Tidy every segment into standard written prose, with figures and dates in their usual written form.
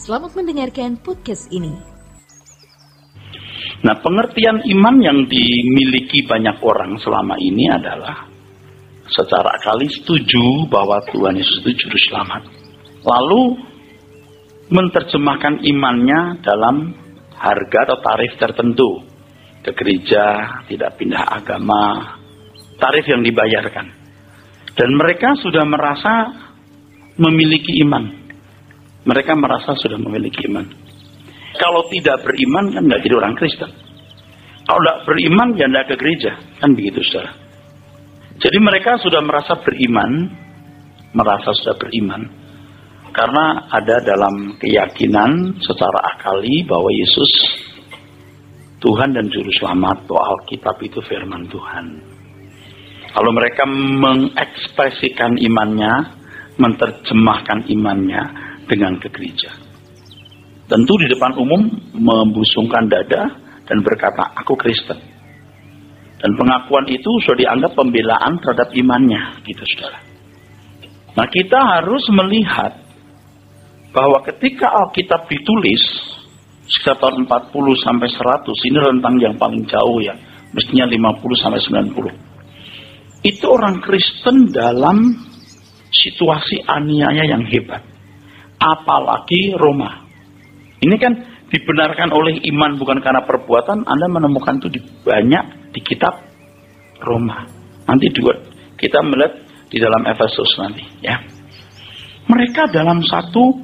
Selamat mendengarkan podcast ini. Nah, pengertian iman yang dimiliki banyak orang selama ini adalah secara akali setuju bahwa Tuhan Yesus itu juru selamat. Lalu menerjemahkan imannya dalam harga atau tarif tertentu. Ke gereja, tidak pindah agama, tarif yang dibayarkan. Dan mereka sudah merasa memiliki iman. Mereka merasa sudah memiliki iman. Kalau tidak beriman kan nggak jadi orang Kristen. Kalau tidak beriman ya nggak ke gereja. Kan begitu saudara. Jadi mereka sudah merasa beriman. Merasa sudah beriman. Karena ada dalam keyakinan secara akali bahwa Yesus Tuhan dan Juru Selamat. Bahwa Alkitab itu firman Tuhan. Kalau mereka mengekspresikan imannya. Menerjemahkan imannya dengan ke gereja. Tentu di depan umum membusungkan dada dan berkata, aku Kristen. Dan pengakuan itu sudah dianggap pembelaan terhadap imannya, gitu saudara. Nah, kita harus melihat bahwa ketika Alkitab ditulis sekitar tahun 40 sampai 100, ini rentang yang paling jauh ya, mestinya 50 sampai 90. Itu orang Kristen dalam situasi aniaya yang hebat. Apalagi Roma. Ini kan dibenarkan oleh iman bukan karena perbuatan. Anda menemukan itu banyak di kitab Roma. Nanti juga kita melihat di dalam Efesus nanti ya. Mereka dalam satu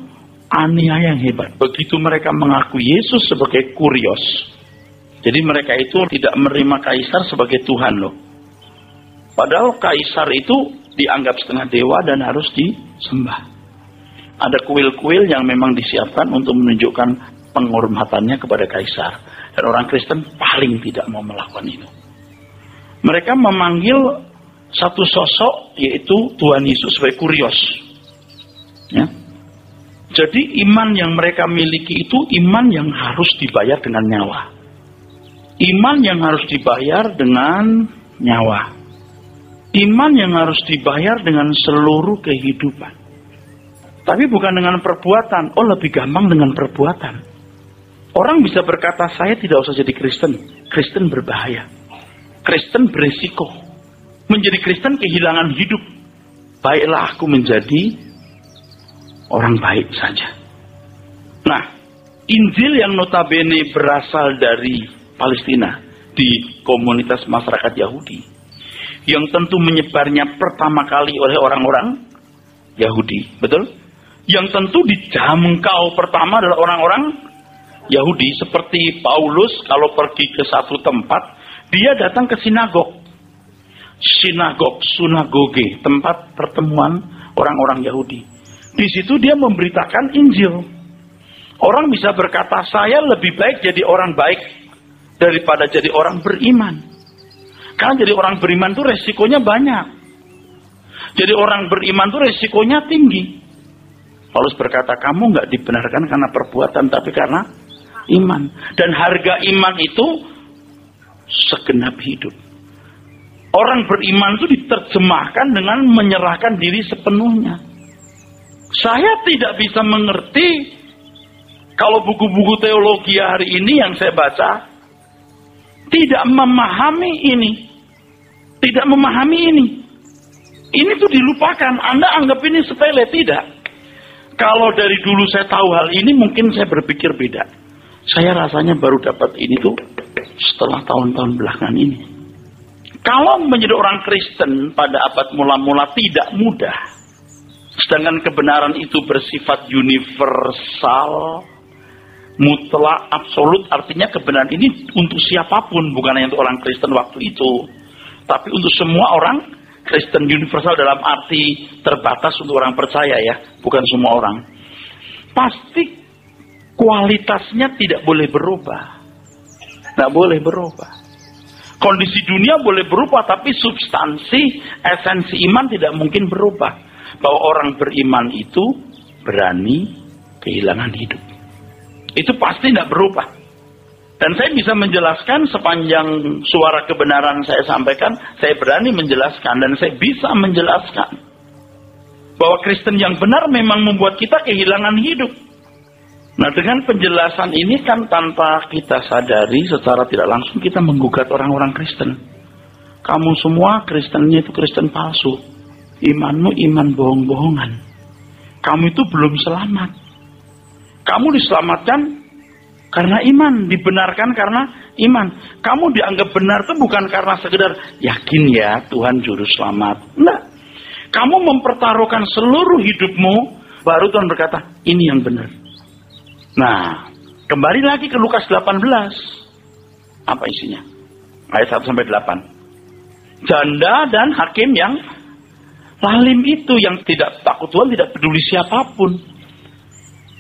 aniaya yang hebat. Begitu mereka mengakui Yesus sebagai kurios. Jadi mereka itu tidak menerima kaisar sebagai Tuhan loh. Padahal kaisar itu dianggap setengah dewa dan harus disembah. Ada kuil-kuil yang memang disiapkan untuk menunjukkan penghormatannya kepada kaisar. Dan orang Kristen paling tidak mau melakukan itu. Mereka memanggil satu sosok yaitu Tuhan Yesus sebagai kurios. Ya. Jadi iman yang mereka miliki itu iman yang harus dibayar dengan nyawa. Iman yang harus dibayar dengan nyawa. Iman yang harus dibayar dengan seluruh kehidupan. Tapi bukan dengan perbuatan. Oh, lebih gampang dengan perbuatan. Orang bisa berkata, saya tidak usah jadi Kristen. Kristen berbahaya. Kristen beresiko. Menjadi Kristen kehilangan hidup. Baiklah aku menjadi orang baik saja. Nah, Injil yang notabene berasal dari Palestina. Di komunitas masyarakat Yahudi. Yang tentu menyebarnya pertama kali oleh orang-orang Yahudi. Betul? Yang tentu dijangkau pertama adalah orang-orang Yahudi. Seperti Paulus kalau pergi ke satu tempat, dia datang ke sinagog. Sinagoge, tempat pertemuan orang-orang Yahudi. Di situ dia memberitakan Injil. Orang bisa berkata, saya lebih baik jadi orang baik daripada jadi orang beriman. Karena jadi orang beriman itu resikonya banyak. Jadi orang beriman itu resikonya tinggi. Paulus berkata, kamu nggak dibenarkan karena perbuatan, tapi karena iman. Dan harga iman itu segenap hidup. Orang beriman itu diterjemahkan dengan menyerahkan diri sepenuhnya. Saya tidak bisa mengerti kalau buku-buku teologi hari ini yang saya baca tidak memahami ini. Tidak memahami ini. Ini tuh dilupakan. Anda anggap ini sepele, tidak. Kalau dari dulu saya tahu hal ini, mungkin saya berpikir beda. Saya rasanya baru dapat ini tuh setelah tahun-tahun belakangan ini. Kalau menjadi orang Kristen pada abad mula-mula tidak mudah. Sedangkan kebenaran itu bersifat universal, mutlak, absolut. Artinya kebenaran ini untuk siapapun, bukan hanya untuk orang Kristen waktu itu. Tapi untuk semua orang Kristen, universal dalam arti terbatas untuk orang percaya ya, bukan semua orang. Pasti kualitasnya tidak boleh berubah. Tidak boleh berubah. Kondisi dunia boleh berubah, tapi substansi, esensi iman tidak mungkin berubah. Bahwa orang beriman itu berani kehilangan hidup. Itu pasti tidak berubah. Dan saya bisa menjelaskan sepanjang suara kebenaran saya sampaikan, saya berani menjelaskan dan saya bisa menjelaskan bahwa Kristen yang benar memang membuat kita kehilangan hidup. Nah, dengan penjelasan ini kan tanpa kita sadari secara tidak langsung kita menggugat orang-orang Kristen. Kamu semua Kristennya itu Kristen palsu. Imanmu iman bohong-bohongan. Kamu itu belum selamat. Kamu diselamatkan karena iman, dibenarkan karena iman. Kamu dianggap benar itu bukan karena sekedar yakin ya Tuhan juru selamat. Enggak. Kamu mempertaruhkan seluruh hidupmu, baru Tuhan berkata, ini yang benar. Nah, kembali lagi ke Lukas 18. Apa isinya? Ayat 1-8. Janda dan hakim yang lalim itu, yang tidak takut Tuhan, tidak peduli siapapun.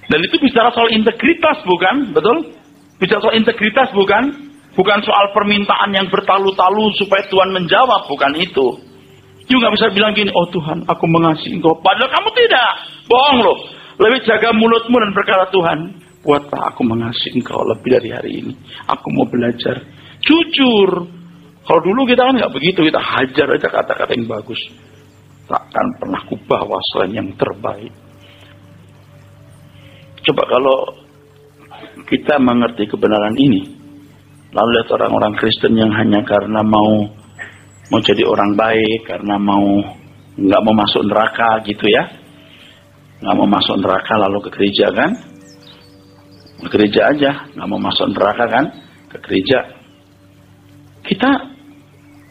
Dan itu bicara soal integritas, bukan? Betul? Bicara soal integritas, bukan? Bukan soal permintaan yang bertalu-talu supaya Tuhan menjawab, bukan itu. You gak bisa bilang gini, oh Tuhan, aku mengasihi engkau. Padahal kamu tidak. Bohong loh. Lebih jaga mulutmu dan berkata, Tuhan, buatlah aku mengasihi engkau lebih dari hari ini. Aku mau belajar. Jujur. Kalau dulu kita kan gak begitu. Kita hajar aja kata-kata yang bagus. Takkan pernah kubawa selain yang terbaik. Coba kalau kita mengerti kebenaran ini, lalu lihat orang-orang Kristen yang hanya karena mau jadi orang baik, karena nggak mau masuk neraka gitu ya, nggak mau masuk neraka lalu ke gereja kan, ke gereja aja, nggak mau masuk neraka kan, ke gereja. Kita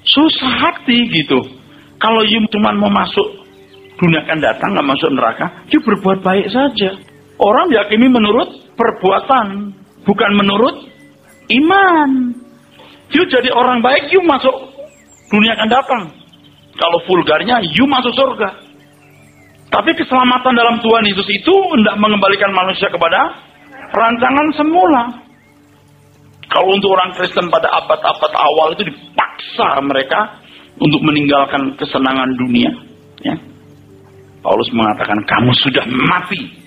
susah hati gitu. Kalau you cuma mau masuk dunia akan datang, nggak masuk neraka, you berbuat baik saja. Orang dihakimi menurut perbuatan, bukan menurut iman. You jadi orang baik, you masuk dunia akan datang. Kalau vulgarnya, you masuk surga. Tapi keselamatan dalam Tuhan Yesus itu hendak mengembalikan manusia kepada rancangan semula. Kalau untuk orang Kristen pada abad-abad awal itu dipaksa mereka untuk meninggalkan kesenangan dunia. Ya. Paulus mengatakan, kamu sudah mati.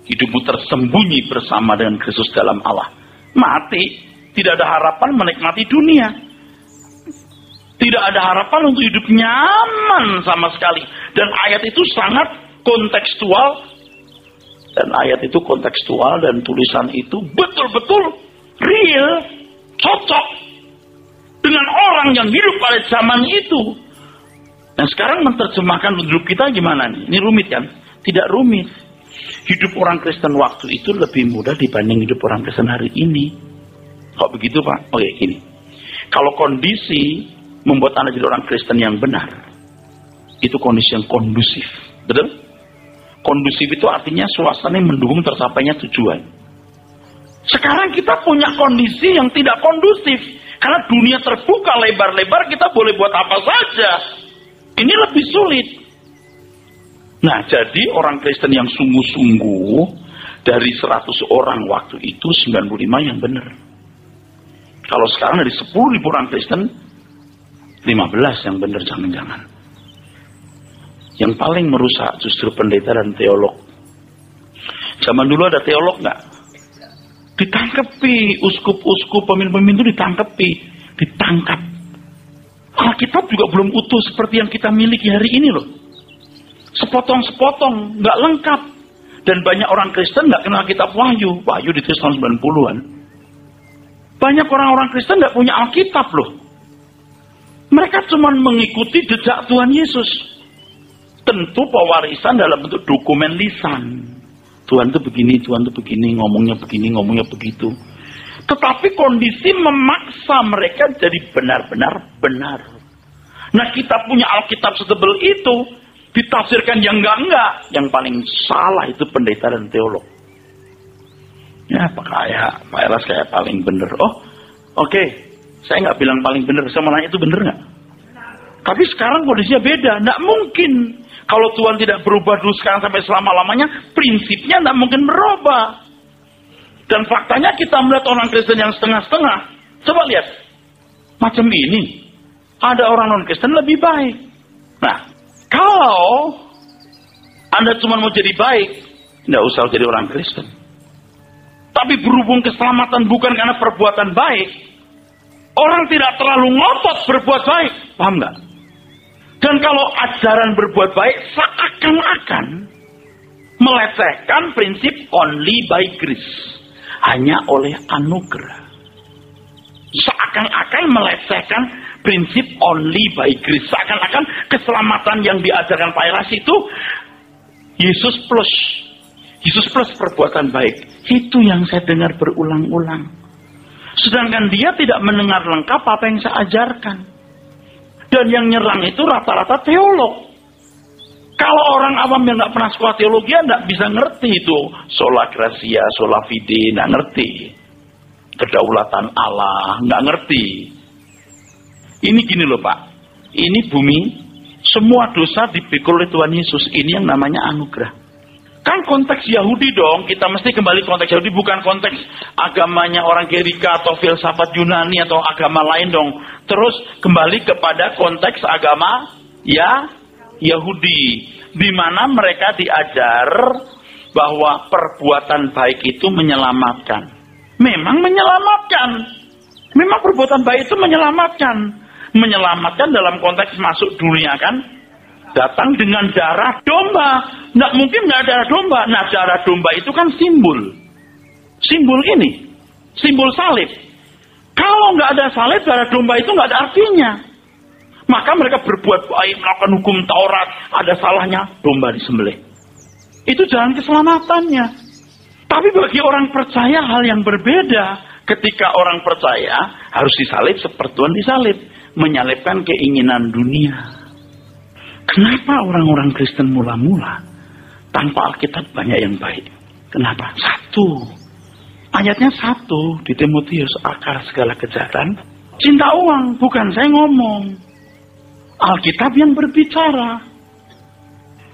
Hidupmu tersembunyi bersama dengan Kristus dalam Allah. Mati. Tidak ada harapan menikmati dunia. Tidak ada harapan untuk hidup nyaman sama sekali. Dan ayat itu sangat kontekstual. Dan tulisan itu betul-betul real, cocok dengan orang yang hidup pada zaman itu. Nah sekarang menerjemahkan hidup kita gimana nih? Ini rumit kan? Tidak rumit. Hidup orang Kristen waktu itu lebih mudah dibanding hidup orang Kristen hari ini. Kok begitu Pak? Oke gini. Kalau kondisi membuat Anda jadi orang Kristen yang benar, itu kondisi yang kondusif. Betul? Kondusif itu artinya suasana yang mendukung tercapainya tujuan. Sekarang kita punya kondisi yang tidak kondusif. Karena dunia terbuka lebar-lebar, kita boleh buat apa saja. Ini lebih sulit. Nah, jadi orang Kristen yang sungguh-sungguh, dari 100 orang waktu itu, 95 yang benar. Kalau sekarang dari 10.000 orang Kristen, 15 yang benar, jangan-jangan. Yang paling merusak justru pendeta dan teolog. Zaman dulu ada teolog nggak? Ditangkepi, uskup-uskup, pemimpin-pemimpin itu ditangkap. Alkitab juga belum utuh seperti yang kita miliki hari ini loh. Sepotong-sepotong, nggak lengkap. Dan banyak orang Kristen nggak kenal kitab Wahyu. Wahyu ditulis tahun 90-an. Banyak orang-orang Kristen nggak punya Alkitab loh. Mereka cuma mengikuti jejak Tuhan Yesus. Tentu pewarisan dalam bentuk dokumen lisan. Tuhan itu begini, ngomongnya begitu. Tetapi kondisi memaksa mereka jadi benar-benar benar. Nah kita punya Alkitab setebal itu, ditafsirkan yang enggak. Yang paling salah itu pendeta dan teolog. Ya Pak Eras kayak paling benar. Oh oke, saya nggak bilang paling benar, saya mau nanya itu benar nggak? Tapi sekarang kondisinya beda, nggak mungkin. Kalau Tuhan tidak berubah dulu sekarang sampai selama-lamanya, prinsipnya tidak mungkin berubah. Dan faktanya kita melihat orang Kristen yang setengah-setengah. Coba lihat. Macam ini. Ada orang non-Kristen lebih baik. Nah, kalau Anda cuma mau jadi baik, tidak usah jadi orang Kristen. Tapi berhubung keselamatan bukan karena perbuatan baik, orang tidak terlalu ngotot berbuat baik. Paham nggak? Dan kalau ajaran berbuat baik seakan-akan Melecehkan prinsip only by grace. Hanya oleh anugerah. Seakan-akan melecehkan prinsip only by grace. Seakan-akan keselamatan yang diajarkan Pak Elas itu Yesus plus. Yesus plus perbuatan baik. Itu yang saya dengar berulang-ulang. Sedangkan dia tidak mendengar lengkap apa yang saya ajarkan. Dan yang nyerang itu rata-rata teolog. Kalau orang awam yang nggak pernah sekolah teologi, nggak bisa ngerti itu. Sola gratia, sola fide, nggak ngerti. Kedaulatan Allah, nggak ngerti. Ini gini loh Pak. Ini bumi, semua dosa dipikul oleh Tuhan Yesus. Ini yang namanya anugerah. Kan konteks Yahudi dong, kita mesti kembali konteks Yahudi, bukan konteks agamanya orang Gerika atau filsafat Yunani atau agama lain dong. Terus kembali kepada konteks agama Yahudi, di mana mereka diajar bahwa perbuatan baik itu menyelamatkan. Memang menyelamatkan. Memang perbuatan baik itu menyelamatkan. Menyelamatkan dalam konteks masuk dunia kan. Datang dengan darah domba. Nggak mungkin nggak ada darah domba. Nah darah domba itu kan simbol. Simbol ini. Simbol salib. Kalau nggak ada salib, darah domba itu nggak ada artinya. Maka mereka berbuat baik, melakukan hukum Taurat. Ada salahnya, domba disembelih. Itu jalan keselamatannya. Tapi bagi orang percaya hal yang berbeda. Ketika orang percaya harus disalib seperti Tuhan disalib. Menyalibkan keinginan dunia. Kenapa orang-orang Kristen mula-mula tanpa Alkitab banyak yang baik? Kenapa? Satu. Ayatnya satu di Timotius. Akar segala kejahatan cinta uang. Bukan saya ngomong. Alkitab yang berbicara.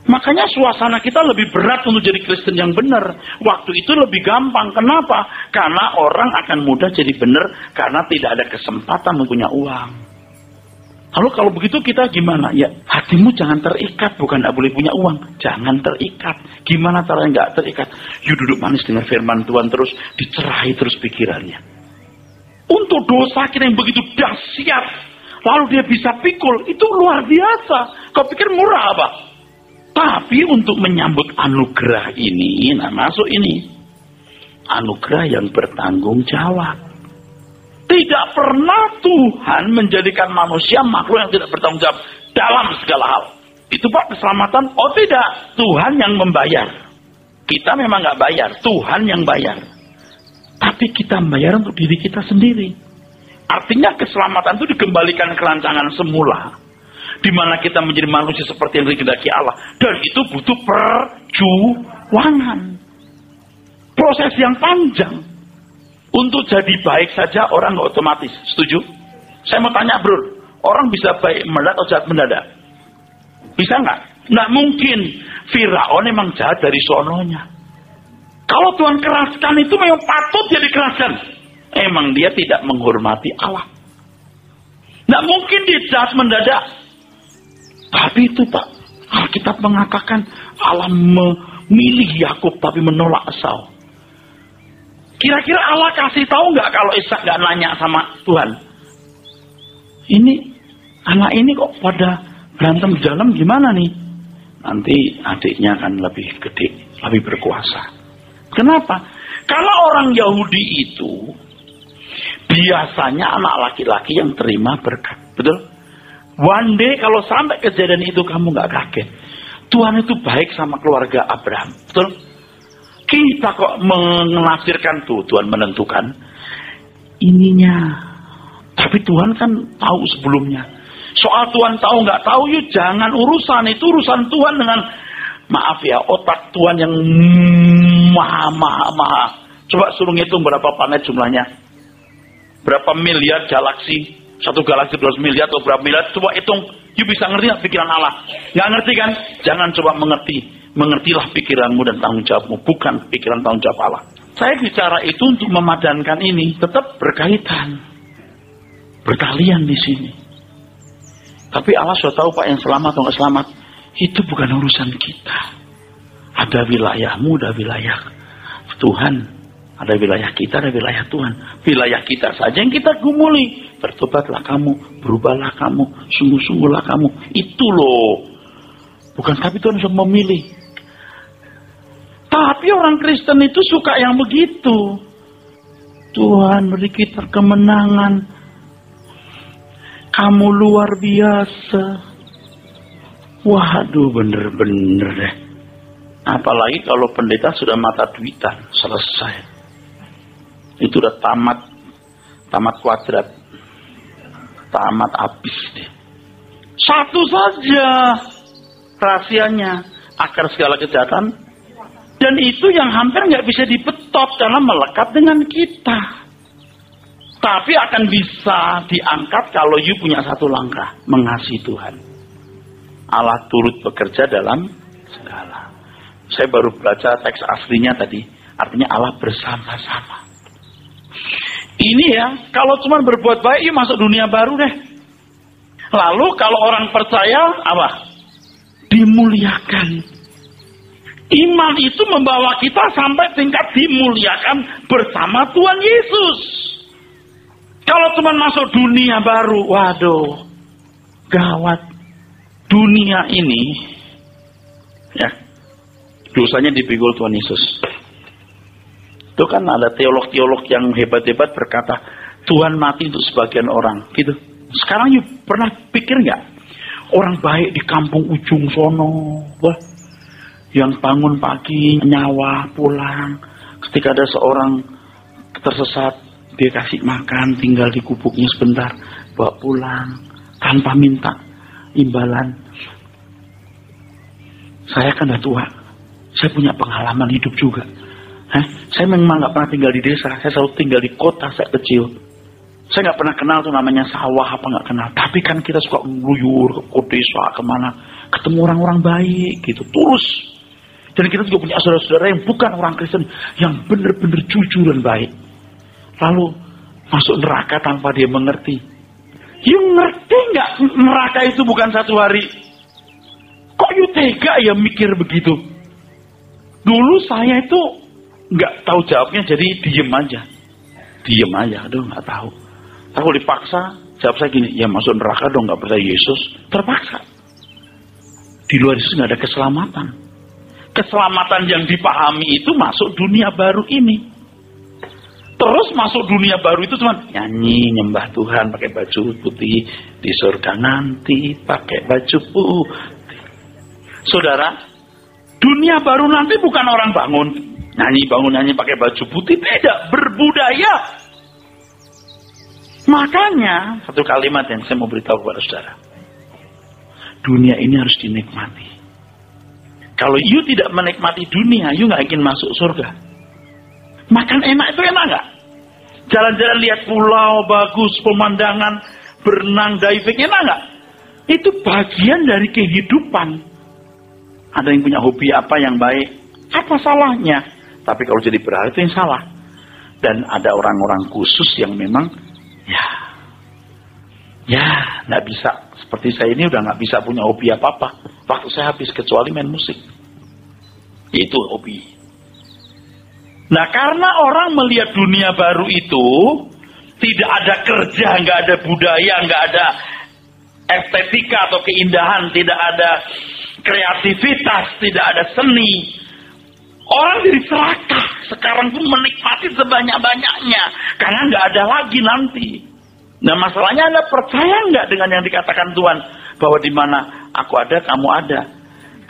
Makanya suasana kita lebih berat untuk jadi Kristen yang benar. Waktu itu lebih gampang. Kenapa? Karena orang akan mudah jadi benar karena tidak ada kesempatan mempunyai uang. Lalu kalau begitu kita gimana? Ya hatimu jangan terikat. Bukan tidak boleh punya uang. Jangan terikat. Gimana caranya nggak terikat? You duduk manis dengar firman Tuhan terus. Dicerahi terus pikirannya. Untuk dosa kita yang begitu dahsyat. Lalu dia bisa pikul. Itu luar biasa. Kau pikir murah apa? Tapi untuk menyambut anugerah ini. Nah masuk ini. Anugerah yang bertanggung jawab. Tidak pernah Tuhan menjadikan manusia makhluk yang tidak bertanggung jawab dalam segala hal. Itu Pak keselamatan? Oh tidak, Tuhan yang membayar. Kita memang nggak bayar, Tuhan yang bayar. Tapi kita membayar untuk diri kita sendiri. Artinya keselamatan itu dikembalikan ke rancangan semula, di mana kita menjadi manusia seperti yang dikehendaki Allah. Dan itu butuh perjuangan, proses yang panjang. Untuk jadi baik saja orang nggak otomatis. Setuju? Saya mau tanya bro, orang bisa baik mendadak atau jahat mendadak? Bisa nggak? Nggak mungkin. Firaun memang jahat dari sononya. Kalau Tuhan keraskan itu memang patut dia dikeraskan. Emang dia tidak menghormati Allah. Nggak mungkin dia jahat mendadak. Tapi itu Pak, Alkitab mengatakan Allah memilih Yakub tapi menolak Esau. Kira-kira Allah kasih tahu nggak kalau Ishak nggak nanya sama Tuhan? Ini anak ini kok pada berantem di dalam gimana nih? Nanti adiknya akan lebih gede, lebih berkuasa. Kenapa? Karena orang Yahudi itu biasanya anak laki-laki yang terima berkat, betul? One day kalau sampai kejadian itu kamu nggak kaget, Tuhan itu baik sama keluarga Abraham, betul? Kita kok menafsirkan tuh Tuhan menentukan ininya. Tapi Tuhan kan tahu sebelumnya. Soal Tuhan tahu nggak tahu, yuk jangan urusan. Itu urusan Tuhan dengan, maaf ya, otak Tuhan yang maha. Coba suruh ngitung berapa planet jumlahnya. Berapa miliar galaksi. Satu galaksi 12 miliar atau berapa miliar. Coba hitung. Yuk bisa ngerti nggak pikiran Allah? Nggak ngerti kan? Jangan coba mengerti. Mengertilah pikiranmu dan tanggung jawabmu, bukan pikiran tanggung jawab Allah. Saya bicara itu untuk memadankan ini, tetap berkaitan, berkalian di sini. Tapi Allah sudah tahu Pak yang selamat atau nggak selamat, itu bukan urusan kita. Ada wilayahmu, ada wilayah Tuhan, ada wilayah kita, ada wilayah Tuhan. Wilayah kita saja yang kita gumuli. Bertobatlah kamu, berubahlah kamu, sungguh-sungguhlah kamu. Itu loh. Bukan tapi Tuhan sudah memilih. Tapi orang Kristen itu suka yang begitu. Tuhan beri kita kemenangan. Kamu luar biasa. Waduh, bener-bener deh. Apalagi kalau pendeta sudah mata duitan, selesai. Itu udah tamat kuadrat. Tamat habis deh. Satu saja rahasianya, akar segala kejahatan. Dan itu yang hampir nggak bisa dipetot karena melekat dengan kita. Tapi akan bisa diangkat kalau you punya satu langkah, mengasihi Tuhan. Allah turut bekerja dalam segala. Saya baru baca teks aslinya tadi, artinya Allah bersama-sama. Ini ya, kalau cuma berbuat baik, you masuk dunia baru deh. Lalu kalau orang percaya, apa? Dimuliakan. Iman itu membawa kita sampai tingkat dimuliakan bersama Tuhan Yesus. Kalau cuma masuk dunia baru, waduh, gawat. Dunia ini, ya, dosanya dipikul Tuhan Yesus. Itu kan ada teolog-teolog yang hebat-hebat berkata, Tuhan mati untuk sebagian orang, gitu. Sekarang you pernah pikir nggak? Orang baik di kampung ujung sono, wah, yang bangun pagi, nyawa, pulang. Ketika ada seorang tersesat, dia kasih makan, tinggal di gubuknya sebentar, bawa pulang, tanpa minta imbalan. Saya kan udah tua, saya punya pengalaman hidup juga. Saya memang nggak pernah tinggal di desa, saya selalu tinggal di kota saya kecil. Saya nggak pernah kenal tuh namanya sawah apa nggak kenal. Tapi kan kita suka ngeluyur ke desa kemana, ketemu orang-orang baik gitu, tulus. Dan kita juga punya saudara-saudara yang bukan orang Kristen, yang benar-benar jujur dan baik. Lalu masuk neraka tanpa dia mengerti. You ngerti nggak neraka itu bukan satu hari? Kok you tega ya mikir begitu? Dulu saya itu nggak tahu jawabnya, jadi diem aja. Aduh nggak tahu. Aku dipaksa jawab saya gini, ya masuk neraka dong, nggak percaya Yesus. Terpaksa. Di luar Yesus nggak ada keselamatan. Keselamatan yang dipahami itu masuk dunia baru ini. Terus masuk dunia baru itu cuma nyanyi, nyembah Tuhan pakai baju putih, di surga nanti pakai baju putih. Saudara, dunia baru nanti bukan orang bangun nyanyi pakai baju putih, tidak, berbudaya. Makanya satu kalimat yang saya mau beritahu kepada saudara, dunia ini harus dinikmati. Kalau you tidak menikmati dunia, you nggak ingin masuk surga. Makan enak itu enak nggak? Jalan-jalan lihat pulau bagus, pemandangan, berenang, diving, enak nggak? Itu bagian dari kehidupan. Ada yang punya hobi apa yang baik, apa salahnya? Tapi kalau jadi berhala itu yang salah. Dan ada orang-orang khusus yang memang, ya, nggak bisa. Seperti saya ini udah nggak bisa punya hobi apa-apa. Waktu saya habis kecuali main musik. Itu hobi. Nah, karena orang melihat dunia baru itu tidak ada kerja, nggak ada budaya, nggak ada estetika atau keindahan, tidak ada kreativitas, tidak ada seni. Orang jadi serakah. Sekarang pun menikmati sebanyak-banyaknya karena nggak ada lagi nanti. Nah, masalahnya Anda percaya nggak dengan yang dikatakan Tuhan bahwa di mana aku ada, kamu ada.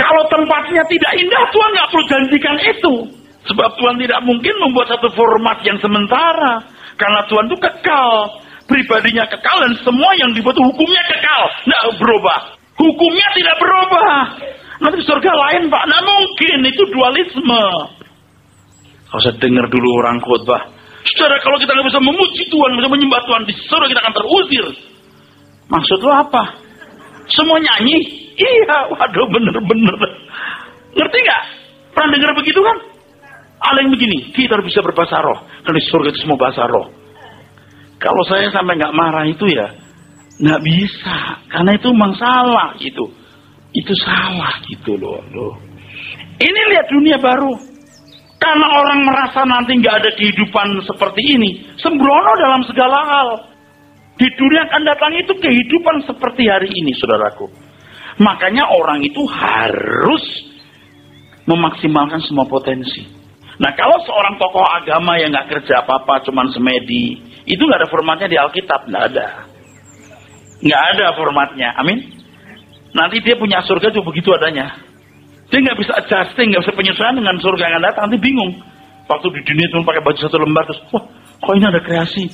Kalau tempatnya tidak indah, Tuhan nggak perlu janjikan itu. Sebab Tuhan tidak mungkin membuat satu format yang sementara. Karena Tuhan itu kekal. Pribadinya kekal dan semua yang dibuat hukumnya kekal. Nggak berubah. Hukumnya tidak berubah. Nanti surga lain, Pak. Nggak mungkin. Itu dualisme. Kalau saya dengar dulu orang khotbah, saudara, kalau kita nggak bisa memuji Tuhan, bisa menyembah Tuhan, di surga kita akan terusir. Maksud lo apa? Semua nyanyi? Iya, waduh, bener-bener. Ngerti nggak? Pernah dengar begitu kan? Ada yang begini, kita harus bisa berbahasa roh. Karena di surga itu semua bahasa roh. Kalau saya sampai nggak marah itu ya, nggak bisa. Karena itu memang salah gitu. Itu salah gitu loh. Ini lihat dunia baru. Karena orang merasa nanti nggak ada kehidupan seperti ini, sembrono dalam segala hal. Di dunia akan datang itu kehidupan seperti hari ini, saudaraku. Makanya orang itu harus memaksimalkan semua potensi. Nah, kalau seorang tokoh agama yang nggak kerja apa-apa, cuman semedi, itu nggak ada formatnya di Alkitab, nggak ada formatnya. Amin. Nanti dia punya surga juga begitu adanya. Dia nggak bisa adjusting, nggak bisa penyesuaian dengan surga yang akan datang. Nanti bingung. Waktu di dunia cuma pakai baju satu lembar terus, wah, kok ini ada kreasi.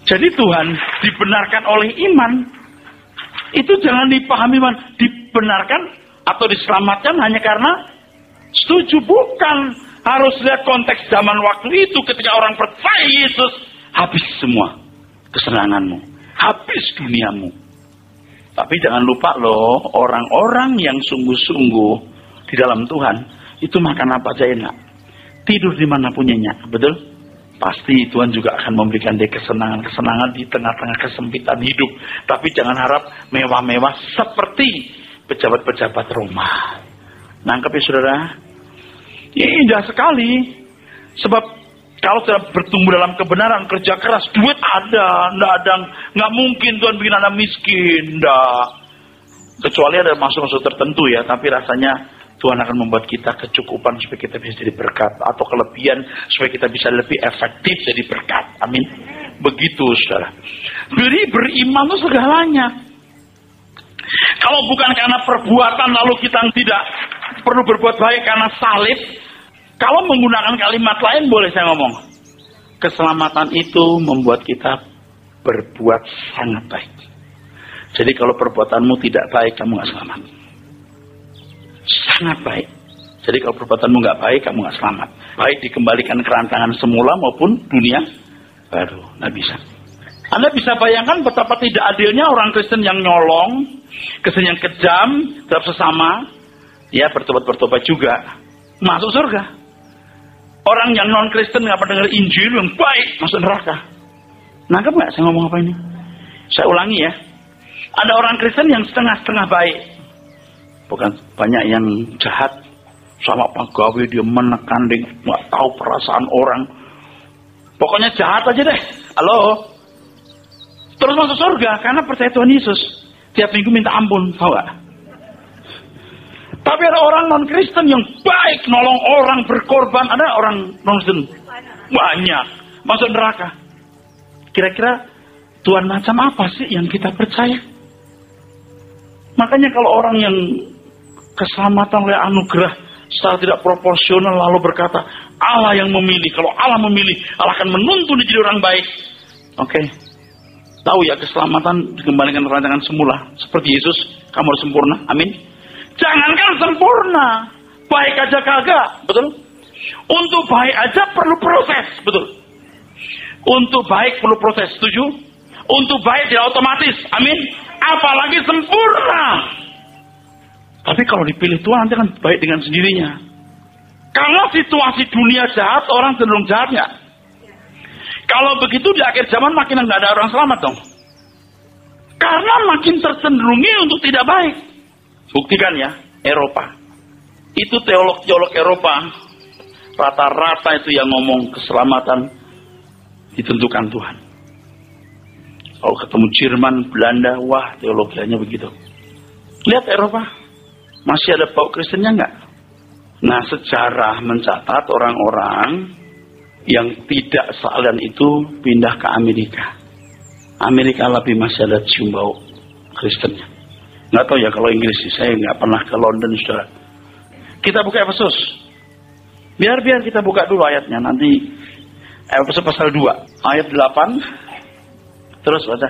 Jadi Tuhan dibenarkan oleh iman. Itu jangan dipahami dibenarkan atau diselamatkan hanya karena setuju, bukan. Harus lihat konteks zaman waktu itu. Ketika orang percaya Yesus, habis semua kesenanganmu, habis duniamu. Tapi jangan lupa loh, orang-orang yang sungguh-sungguh di dalam Tuhan itu makan apa aja enak, tidur di mana pun nyenyak, betul? Pasti Tuhan juga akan memberikan dia kesenangan-kesenangan di tengah-tengah kesempitan hidup. Tapi jangan harap mewah-mewah seperti pejabat-pejabat Roma. Nangkep ya saudara? Ini indah sekali. Sebab kalau sudah bertumbuh dalam kebenaran, kerja keras, duit ada, nggak mungkin Tuhan bikin Anda miskin, nggak. Kecuali ada maksud-maksud tertentu ya, tapi rasanya Tuhan akan membuat kita kecukupan supaya kita bisa jadi berkat, atau kelebihan supaya kita bisa lebih efektif jadi berkat. Amin. Begitu saudara. Jadi beriman itu segalanya. Kalau bukan karena perbuatan lalu kita tidak perlu berbuat baik karena salib. Kalau menggunakan kalimat lain boleh saya ngomong. Keselamatan itu membuat kita berbuat sangat baik. Jadi kalau perbuatanmu tidak baik, kamu gak selamat. Sangat baik. Jadi kalau perbuatanmu gak baik, kamu gak selamat. Baik dikembalikan ke rancangan semula maupun dunia baru. Nggak bisa. Anda bisa bayangkan betapa tidak adilnya orang Kristen yang nyolong, Kristen yang kejam terhadap sesama, ya bertobat juga masuk surga. Orang yang non Kristen nggak pernah dengar Injil yang baik masuk neraka. Nangkep nggak saya ngomong apa ini? Saya ulangi ya. Ada orang Kristen yang setengah-setengah baik. Bukan banyak yang jahat sama pegawai, dia menekan, dia nggak tahu perasaan orang. Pokoknya jahat aja deh. Halo. Terus masuk surga karena percaya Tuhan Yesus. Tiap minggu minta ampun, tahu gak? Tapi ada orang non-Kristen yang baik, nolong orang, berkorban. Ada orang non-Kristen banyak masuk neraka. Kira-kira Tuhan macam apa sih yang kita percaya? Makanya kalau orang yang keselamatan oleh anugerah secara tidak proporsional lalu berkata Allah yang memilih. Kalau Allah memilih, Allah akan menuntun dia jadi orang baik. Oke. Tahu ya, keselamatan dikembalikan ke rancangan semula. Seperti Yesus, kamu harus sempurna. Amin. Jangankan sempurna, baik aja kagak, betul? Untuk baik aja perlu proses, betul? Untuk baik perlu proses, setuju? Untuk baik tidak otomatis, amin? Apalagi sempurna. Tapi kalau dipilih Tuhan nanti akan baik dengan sendirinya. Kalau situasi dunia jahat, orang cenderung jahat nggak? Kalau begitu di akhir zaman makin nggak ada orang selamat dong. Karena makin tercenderungi untuk tidak baik. Buktikan ya, Eropa. Itu teolog-teolog Eropa rata-rata itu yang ngomong keselamatan ditentukan Tuhan. Kalau ketemu Jerman, Belanda, wah teologianya begitu. Lihat Eropa, masih ada bau Kristennya nggak? Nah, sejarah mencatat orang-orang yang tidak sealian itu pindah ke Amerika. Amerika lebih masih ada cium bau Kristennya. Nggak tahu ya kalau Inggris sih, saya nggak pernah ke London, saudara. Kita buka Efesus. Biar kita buka dulu ayatnya. Nanti Efesus pasal 2, ayat 8. Terus baca.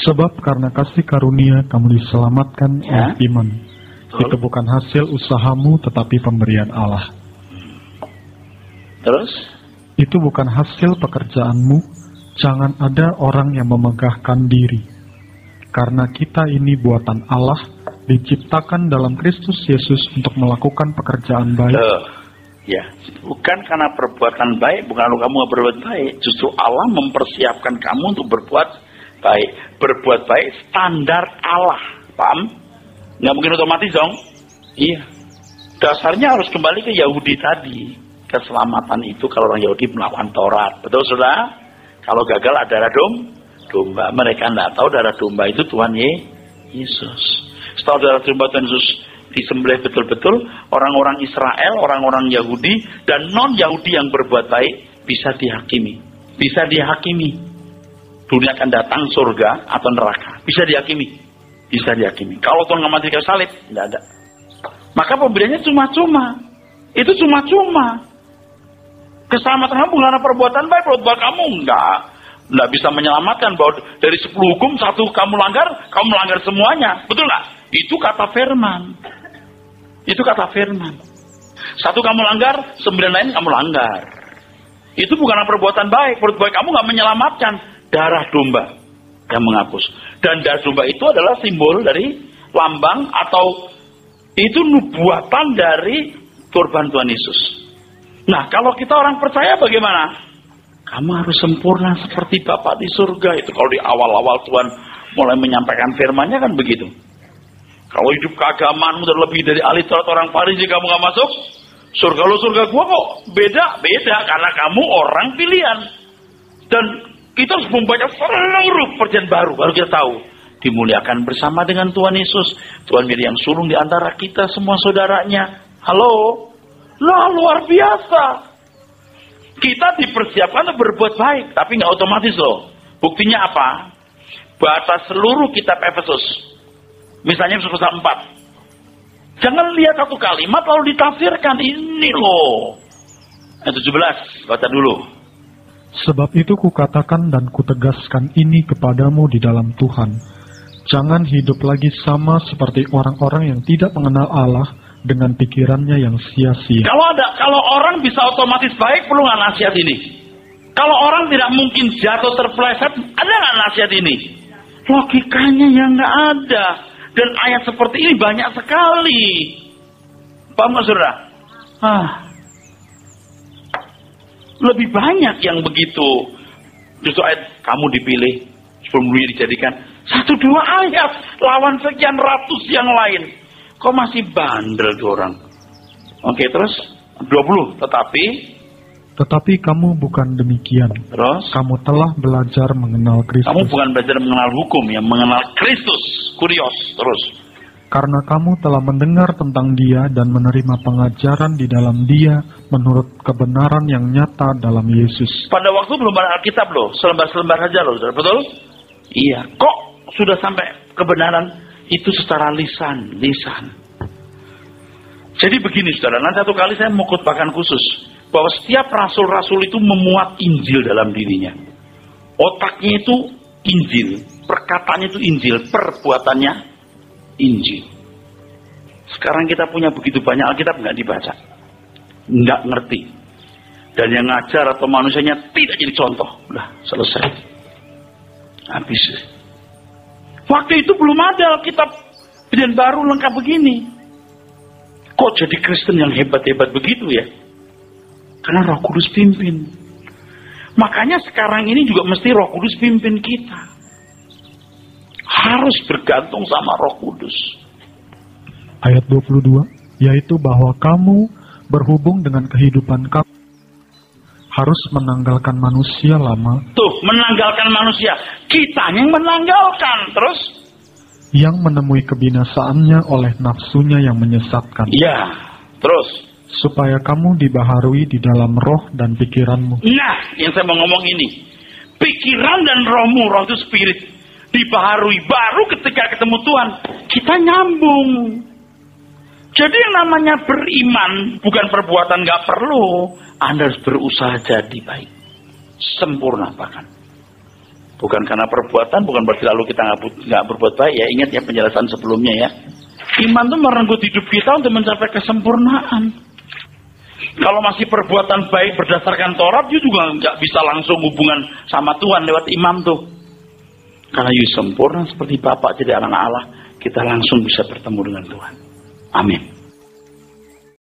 Sebab karena kasih karunia kamu diselamatkan oleh iman. Itu bukan hasil usahamu tetapi pemberian Allah. Terus? Itu bukan hasil pekerjaanmu. Jangan ada orang yang memegahkan diri. Karena kita ini buatan Allah, diciptakan dalam Kristus Yesus untuk melakukan pekerjaan baik. Ya, bukan karena perbuatan baik, bukan kalau kamu berbuat baik. Justru Allah mempersiapkan kamu untuk berbuat baik. Berbuat baik standar Allah, paham? Nggak mungkin otomatis dong. Iya. Dasarnya harus kembali ke Yahudi tadi. Keselamatan itu kalau orang Yahudi melawan Taurat. Betul saudara? Kalau gagal ada darah domba. Mereka tidak tahu darah domba itu Tuhan Yesus. Setelah darah domba Tuhan Yesus disembelih betul-betul, orang-orang Israel, orang-orang Yahudi, dan non-Yahudi yang berbuat baik bisa dihakimi. Bisa dihakimi. Dunia akan datang surga atau neraka. Bisa dihakimi. Bisa dihakimi. Kalau Tuhan nggak mati kayu salib, nggak ada. Maka pemberiannya cuma-cuma. Itu cuma-cuma. Keselamatan kamu bukan perbuatan baik, perbuatan kamu nggak bisa menyelamatkan. Bahwa dari 10 hukum, 1 kamu melanggar semuanya. Betul nggak? Itu kata firman. Itu kata firman. 1 kamu langgar, 9 lain kamu langgar. Itu bukan perbuatan baik. Perbuatan baik kamu nggak menyelamatkan. Darah domba yang menghapus. Dan darah domba itu adalah simbol dari lambang atau itu nubuatan dari korban Tuhan Yesus. Nah, kalau kita orang percaya bagaimana? Kamu harus sempurna seperti Bapa di surga. Itu kalau di awal-awal Tuhan mulai menyampaikan firman-Nya kan begitu. Kalau hidup keagamaanmu lebih dari ahli Taurat orang Farisi, kamu gak masuk surga. Lo surga gua kok beda karena kamu orang pilihan. Dan kita harus membaca seluruh perjanjian baru kita tahu dimuliakan bersama dengan Tuhan Yesus. Tuhan menjadi yang sulung di antara kita semua saudaranya. Halo? Lah, luar biasa. Kita dipersiapkan untuk berbuat baik, tapi nggak otomatis loh. Buktinya apa? Baca seluruh kitab Efesus. Misalnya Efesus 4. Jangan lihat satu kalimat lalu ditafsirkan. Ini loh. Ayat 17, baca dulu. Sebab itu kukatakan dan kutegaskan ini kepadamu di dalam Tuhan. Jangan hidup lagi sama seperti orang-orang yang tidak mengenal Allah dengan pikirannya yang sia-sia. Kalau orang bisa otomatis baik, perlu nggak nasihat ini? Kalau orang tidak mungkin jatuh terpeleset, ada nggak nasihat ini? Logikanya yang nggak ada. Dan ayat seperti ini banyak sekali. Paham nggak, saudara? Lebih banyak yang begitu. Justru ayat kamu dipilih, sebelum dunia dijadikan. 1-2 ayat lawan sekian ratus yang lain. Kok masih bandel tuh orang? Oke, terus 20. Tetapi kamu bukan demikian. Terus kamu telah belajar mengenal Kristus. Kamu bukan belajar mengenal hukum, ya, mengenal Kristus. Kurios. Terus. Karena kamu telah mendengar tentang Dia dan menerima pengajaran di dalam Dia menurut kebenaran yang nyata dalam Yesus. Pada waktu belum ada Alkitab loh, selembar-selembar saja loh, betul? Iya. Kok sudah sampai kebenaran? Itu secara lisan. Jadi begini, saudara, nanti satu kali saya mau khotbahkan khusus bahwa setiap rasul-rasul itu memuat Injil dalam dirinya. Otaknya itu Injil, perkataannya itu Injil, perbuatannya Injil. Sekarang kita punya begitu banyak Alkitab nggak dibaca, nggak ngerti, dan yang ngajar atau manusianya tidak jadi contoh, udah selesai, habis. Waktu itu belum ada Alkitab dan baru lengkap begini. Kok jadi Kristen yang hebat-hebat begitu ya? Karena Roh Kudus pimpin. Makanya sekarang ini juga mesti Roh Kudus pimpin kita. Harus bergantung sama Roh Kudus. Ayat 22, yaitu bahwa kamu berhubung dengan kehidupan kamu harus menanggalkan manusia lama. Tuh, menanggalkan manusia. Kita yang menanggalkan. Terus? Yang menemui kebinasaannya oleh nafsunya yang menyesatkan. Ya, terus? Supaya kamu dibaharui di dalam roh dan pikiranmu. Nah, yang saya mau ngomong ini. Pikiran dan rohmu, roh itu spirit. Dibaharui. Baru ketika ketemu Tuhan, kita nyambung. Jadi yang namanya beriman, bukan perbuatan gak perlu. Anda harus berusaha jadi baik. Sempurna bahkan. Bukan karena perbuatan, bukan berarti lalu kita nggak berbuat baik. Ya, ingat ya penjelasan sebelumnya ya. Iman itu merenggut hidup kita untuk mencapai kesempurnaan. Kalau masih perbuatan baik berdasarkan Taurat, dia juga nggak bisa langsung hubungan sama Tuhan lewat imam tuh. Karena you sempurna seperti Bapa jadi anak Allah, kita langsung bisa bertemu dengan Tuhan. Amin.